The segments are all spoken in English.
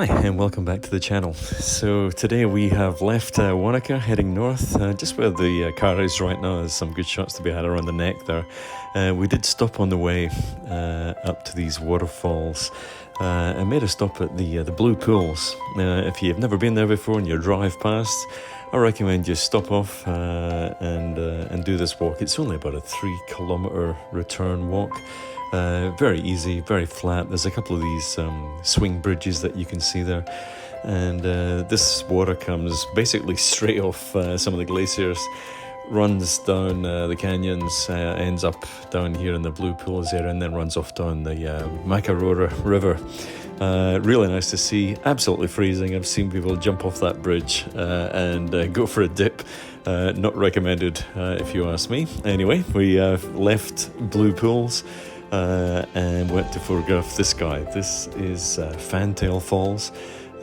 Hi and welcome back to the channel. So today we have left Wanaka heading north, just where the car is right now. There's some good shots to be had around the neck there. We did stop on the way up to these waterfalls and made a stop at the Blue Pools. If you've never been there before and you drive past, I recommend you stop off and do this walk. It's only about a 3-kilometer return walk. Very easy, very flat. There's a couple of these swing bridges that you can see there, and this water comes basically straight off some of the glaciers, runs down the canyons, ends up down here in the Blue Pools area, and then runs off down the Wanaka River. Really nice to see. Absolutely freezing. I've seen people jump off that bridge and go for a dip. Not recommended if you ask me. Anyway, we left Blue Pools and went to photograph this guy. This is Fantail Falls.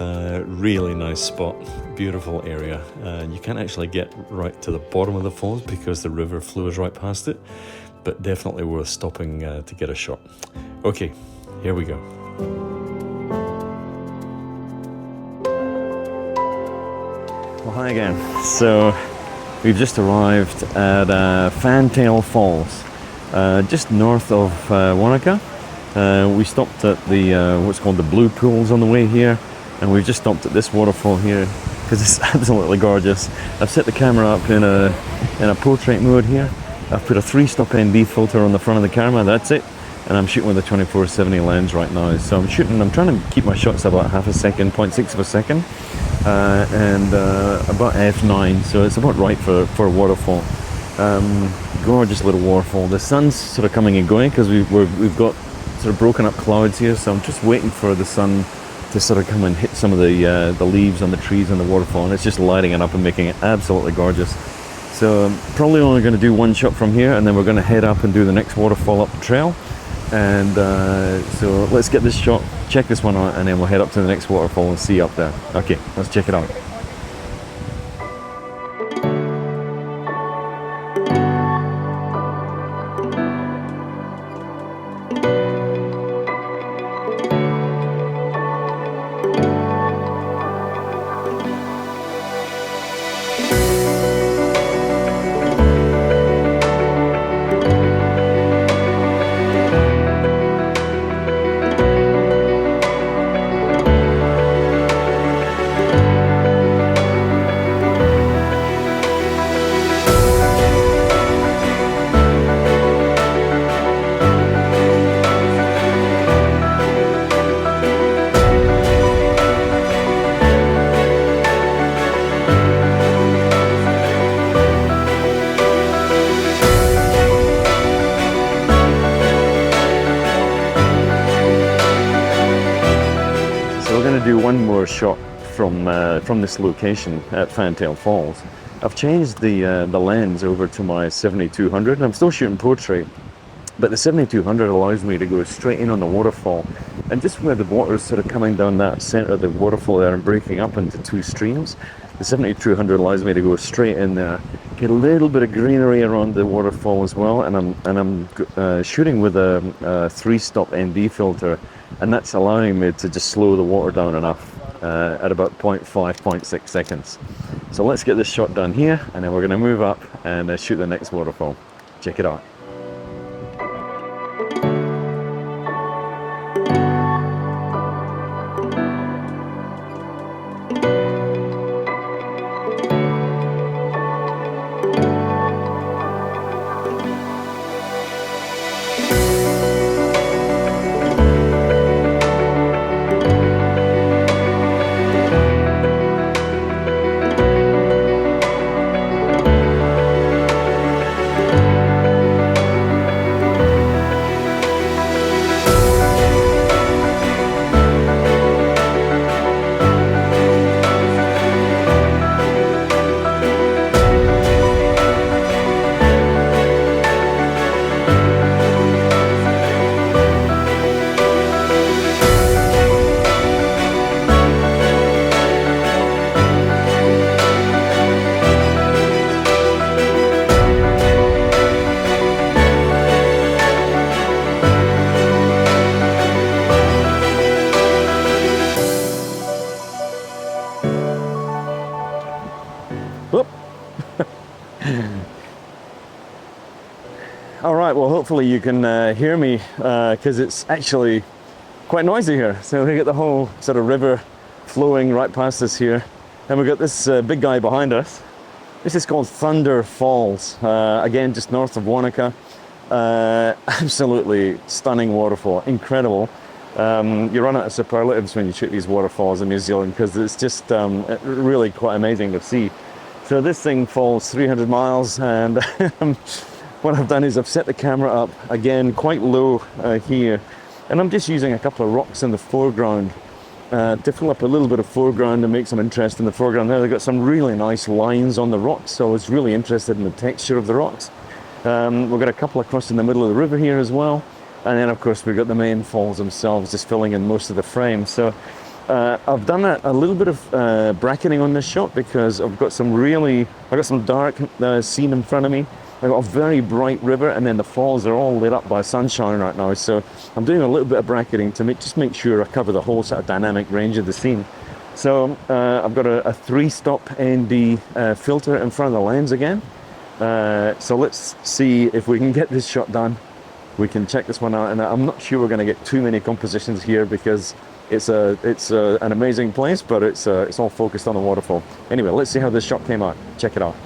Really nice spot, beautiful area. You can't actually get right to the bottom of the falls because the river flows right past it, but definitely worth stopping to get a shot. Okay, here we go. Well, hi again. So we've just arrived at Fantail Falls. Just north of Wanaka. We stopped at the what's called the Blue Pools on the way here, and we've just stopped at this waterfall here because it's absolutely gorgeous. I've set the camera up in a portrait mode here. I've put a 3-stop ND filter on the front of the camera, that's it, and I'm shooting with a 24-70 lens right now. So I'm trying to keep my shots about half a second, 0.6 of a second, and about f9, so it's about right for a waterfall. Gorgeous little waterfall. The sun's sort of coming and going because we've got sort of broken up clouds here, so I'm just waiting for the sun to sort of come and hit some of the leaves on the trees on the waterfall, and it's just lighting it up and making it absolutely gorgeous. So I'm probably only going to do one shot from here, and then we're going to head up and do the next waterfall up the trail. And so let's get this shot, check this one out, and then we'll head up to the next waterfall and see you up there. Okay, let's check it out. Do one more shot from this location at Fantail Falls. I've changed the lens over to my 7200. I'm still shooting portrait, but the 7200 allows me to go straight in on the waterfall, and just where the water is sort of coming down that center of the waterfall there and breaking up into 2 streams, the 7200 allows me to go straight in there, get a little bit of greenery around the waterfall as well, and I'm shooting with a 3-stop ND filter, and that's allowing me to just slow the water down enough at about 0.5, 0.6 seconds. So let's get this shot done here, and then we're going to move up and shoot the next waterfall. Check it out. All right, well, hopefully you can hear me because it's actually quite noisy here. So we get the whole sort of river flowing right past us here. And we've got this big guy behind us. This is called Thunder Falls, again, just north of Wanaka. Absolutely stunning waterfall, incredible. You run out of superlatives when you shoot these waterfalls in New Zealand because it's just really quite amazing to see. So this thing falls 300 miles, and what I've done is I've set the camera up, again, quite low here. And I'm just using a couple of rocks in the foreground to fill up a little bit of foreground and make some interest in the foreground. There they've got some really nice lines on the rocks, so I was really interested in the texture of the rocks. We've got a couple across in the middle of the river here as well. And then, of course, we've got the main falls themselves just filling in most of the frame. So I've done a little bit of bracketing on this shot because I've got some dark scene in front of me. I've got a very bright river, and then the falls are all lit up by sunshine right now. So I'm doing a little bit of bracketing to make sure I cover the whole sort of dynamic range of the scene. So I've got a 3-stop ND filter in front of the lens again. So let's see if we can get this shot done. We can check this one out, and I'm not sure we're going to get too many compositions here because it's an amazing place, but it's all focused on the waterfall. Anyway, let's see how this shot came out. Check it out.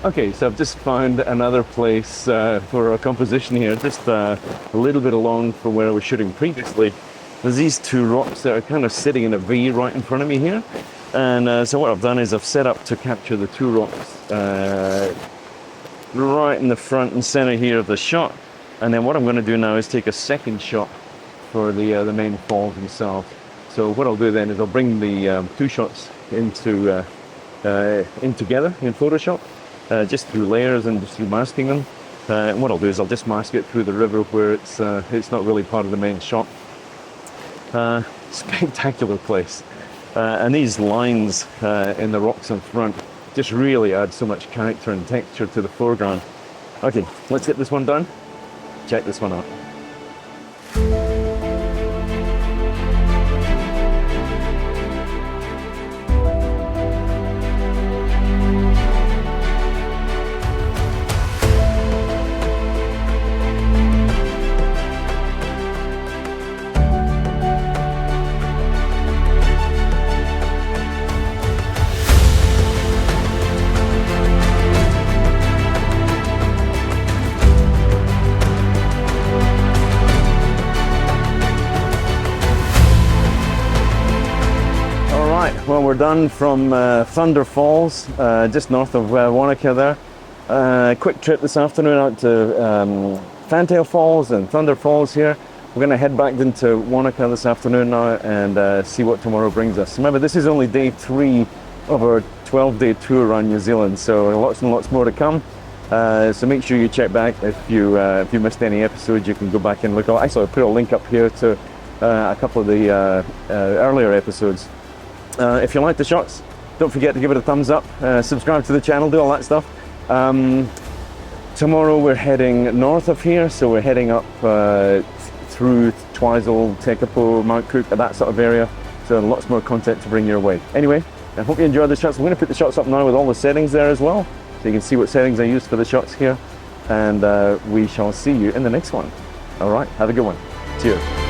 Okay, so I've just found another place for a composition here, just a little bit along from where I was shooting previously. There's these two rocks that are kind of sitting in a V right in front of me here. And so what I've done is I've set up to capture the two rocks right in the front and center here of the shot. And then what I'm going to do now is take a second shot for the main falls themselves. So what I'll do then is I'll bring the two shots in together in Photoshop. Just through layers and just through masking them. And what I'll do is I'll just mask it through the river where it's not really part of the main shot. Spectacular place. And these lines in the rocks in front just really add so much character and texture to the foreground. Okay, let's get this one done. Check this one out. Well, we're done from Thunder Falls, just north of Wanaka there. Quick trip this afternoon out to Fantail Falls and Thunder Falls here. We're going to head back into Wanaka this afternoon now and see what tomorrow brings us. Remember, this is only day 3 of our 12-day tour around New Zealand. So lots and lots more to come. So make sure you check back. If you missed any episodes, you can go back and look. Actually, I'll put a link up here to a couple of the earlier episodes. If you like the shots, don't forget to give it a thumbs up, subscribe to the channel, do all that stuff. Tomorrow we're heading north of here, so we're heading up through Twizel, Tekapo, Mount Cook, that sort of area. So lots more content to bring your way. Anyway, I hope you enjoyed the shots. I'm going to put the shots up now with all the settings there as well, so you can see what settings I used for the shots here. And we shall see you in the next one. All right, have a good one. Cheers.